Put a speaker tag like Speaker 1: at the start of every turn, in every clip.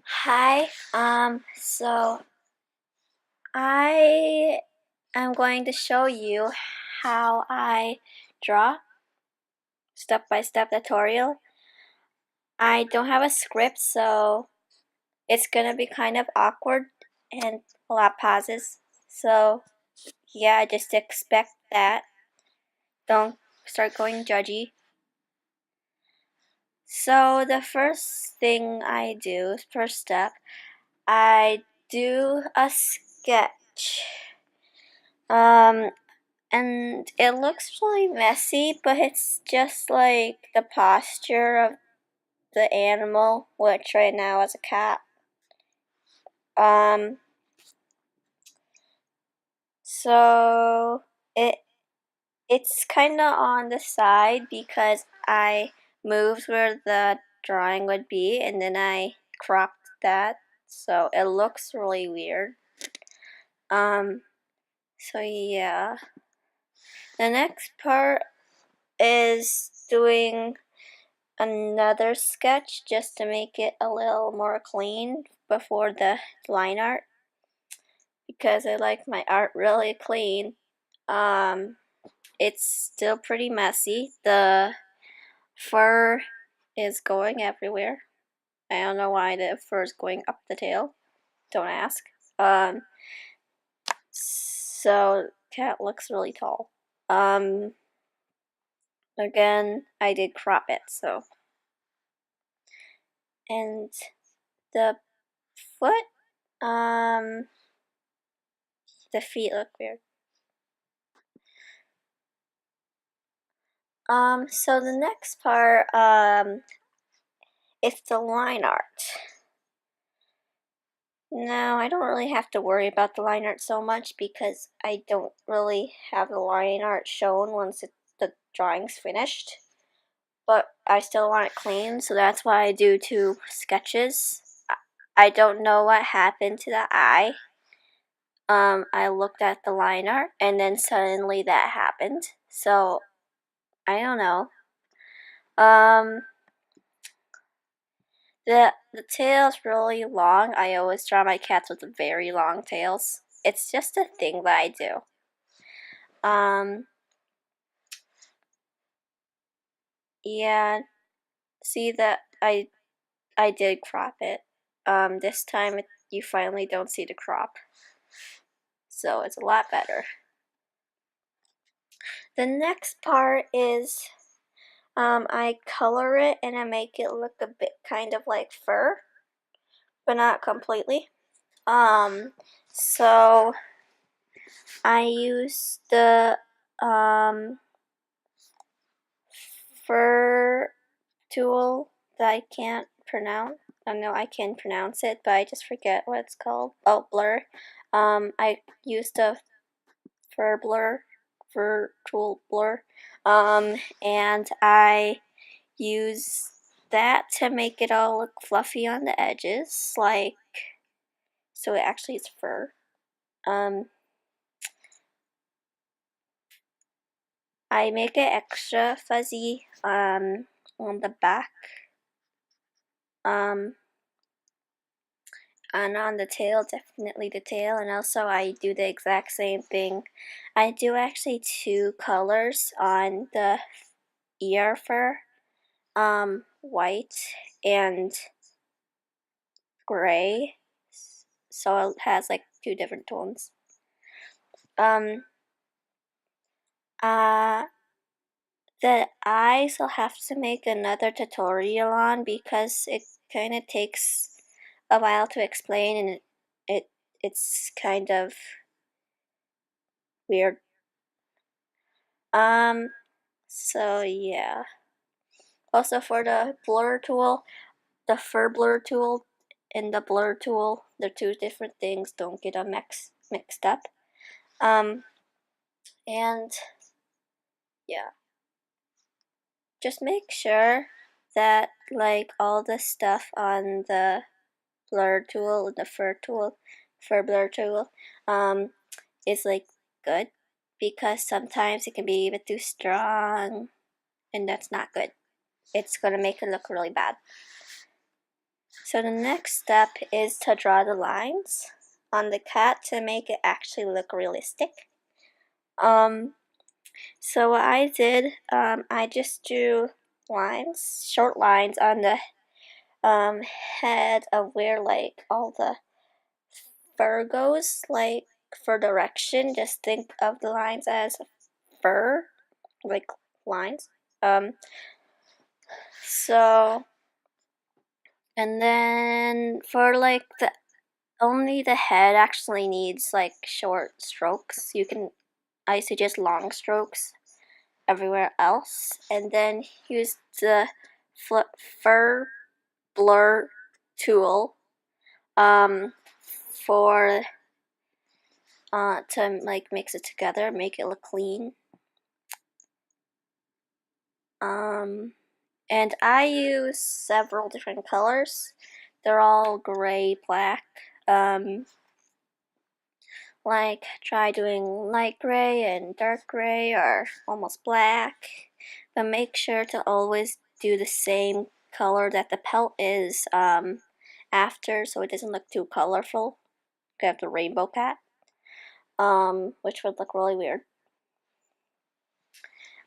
Speaker 1: Hi, so I am going to show you how I draw, step-by-step tutorial. I don't have a script, so it's gonna be kind of awkward and a lot of pauses. So yeah, just expect that. Don't start going judgy. So the first thing I do, first step, I do a sketch. And it looks really messy, but it's just like the posture of the animal, which right now is a cat. Um, so it's kind of on the side because I moved where the drawing would be, and then I cropped that, so it looks really weird. Um, so yeah. The next part is doing another sketch just to make it a little more clean before the line art, because I like my art really clean. Um, it's still pretty messy. The fur is going everywhere. I don't know why the fur is going up the tail. Don't ask. So cat looks really tall. Again, I did crop it, so. And the foot, the feet look weird. So the next part, is the line art. Now, I don't really have to worry about the line art so much because I don't really have the line art shown once the drawing's finished. But I still want it clean, so that's why I do two sketches. I don't know what happened to the eye. I looked at the line art and then suddenly that happened. So, I don't know. The tail's really long. I always draw my cats with very long tails. It's just a thing that I do. Yeah. See that I did crop it. This time you finally don't see the crop, so it's a lot better. The next part is I color it and I make it look a bit kind of like fur, but not completely. So I use the fur tool that I can't pronounce. I know I can pronounce it, but I just forget what it's called. Oh, blur. I used the fur tool blur. And I use that to make it all look fluffy on the edges, like, so it actually is fur. I make it extra fuzzy, on the back. And on the tail, definitely the tail, and also I do the exact same thing. I do actually two colors on the ear fur, white and gray, so it has like two different tones. Um, uh, the eyes I'll have to make another tutorial on because it kind of takes a while to explain, and it's kind of weird. So yeah. Also for the blur tool, the fur blur tool and the blur tool, they're two different things. Don't get them mixed up. And yeah, just make sure that like all the stuff on the blur tool, the fur blur tool, is like good, because sometimes it can be even too strong, and that's not good. It's gonna make it look really bad. So the next step is to draw the lines on the cat to make it actually look realistic. So what I did, I just drew lines, short lines on the head of where like all the fur goes, like for direction. Just think of the lines as fur, like lines. So, and then for like only the head actually needs like short strokes. I suggest long strokes everywhere else, and then use the fur blur tool for to like mix it together, make it look clean. And I use several different colors. They're all gray, black. Like try doing light gray and dark gray or almost black. But make sure to always do the same color that the pelt is after, so it doesn't look too colorful. You have the rainbow cat, which would look really weird.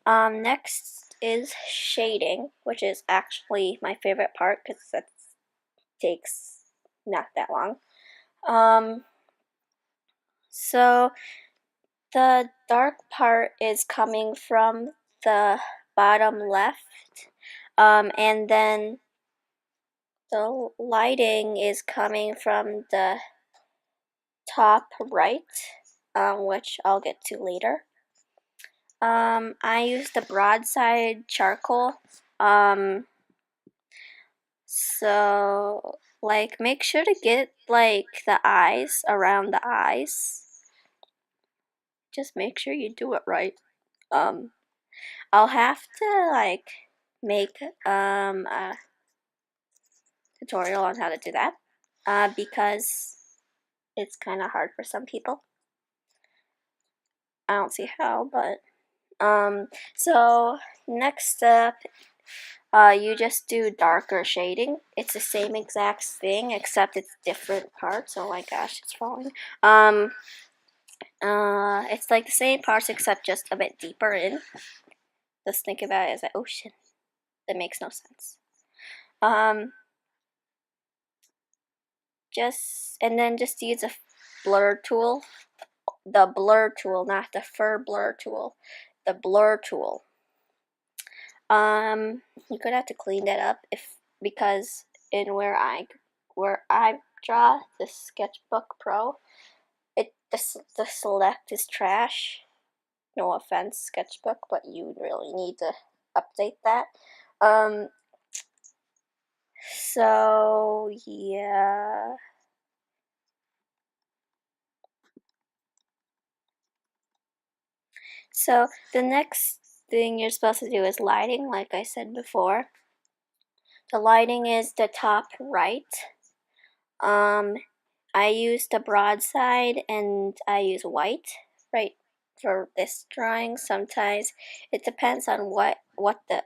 Speaker 1: Next is shading, which is actually my favorite part because that takes not that long. So the dark part is coming from the bottom left, and then the lighting is coming from the top right, which I'll get to later. I use the broadside charcoal. So like make sure to get like the eyes around the eyes. Just make sure you do it right. I'll have to like make a tutorial on how to do that because it's kind of hard for some people. I don't see how, but so next up, you just do darker shading. It's the same exact thing except it's different parts. Oh my gosh, it's falling. It's like the same parts except just a bit deeper in. Just think about it as an ocean. That makes no sense. And then just use a blur tool. The blur tool, not the fur blur tool. The blur tool. You could have to clean that up because in where I draw the Sketchbook Pro, the select is trash. No offense, Sketchbook, but you really need to update that. So yeah. So the next thing you're supposed to do is lighting, like I said before. The lighting is the top right. I use the broadside and I use white, right, for this drawing. Sometimes it depends on what the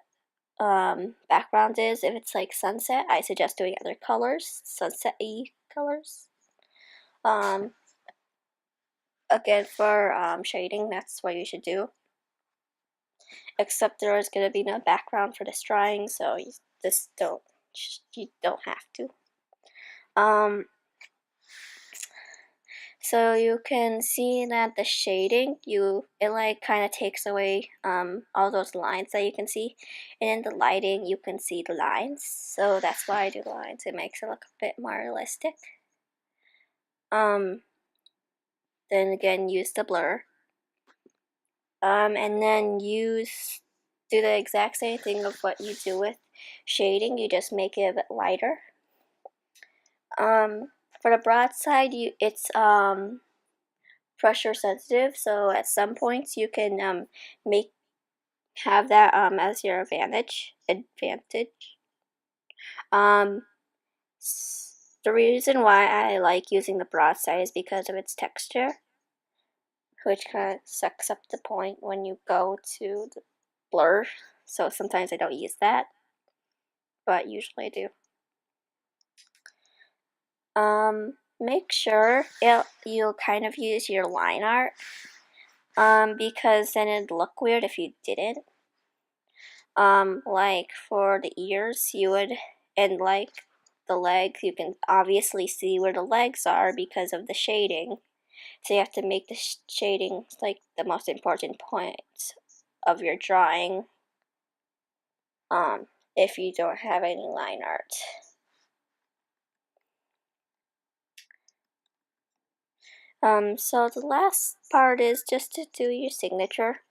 Speaker 1: background is. If it's like sunset, I suggest doing other colors, sunset-y colors. Again, for shading, that's what you should do. Except there is going to be no background for this drawing, so you don't have to. So you can see that the shading, it like kind of takes away all those lines that you can see, and in the lighting you can see the lines. So that's why I do the lines. It makes it look a bit more realistic. Then again, use the blur. And then do the exact same thing of what you do with shading. You just make it a bit lighter. For the broadside, it's pressure sensitive, so at some points you can have that as your advantage. The reason why I like using the broadside is because of its texture, which kind of sucks up the point when you go to the blur. So sometimes I don't use that, but usually I do. make sure you'll kind of use your line art, because then it'd look weird if you didn't. Like for the ears, you would, and like the legs, you can obviously see where the legs are because of the shading. So you have to make the shading like the most important point of your drawing, if you don't have any line art. So the last part is just to do your signature.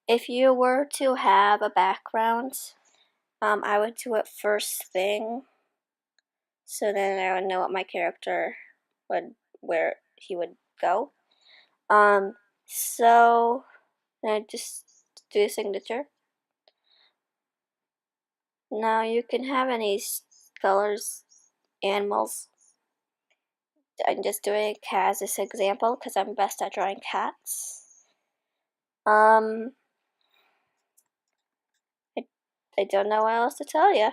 Speaker 1: If you were to have a background, I would do it first thing, so then I would know what my character where he would go. So I just do a signature. Now you can have any colors, animals. I'm just doing cats as an example because I'm best at drawing cats. I don't know what else to tell you.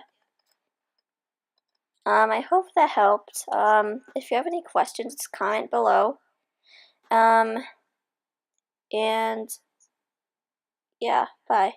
Speaker 1: I hope that helped. If you have any questions, comment below. And yeah, bye.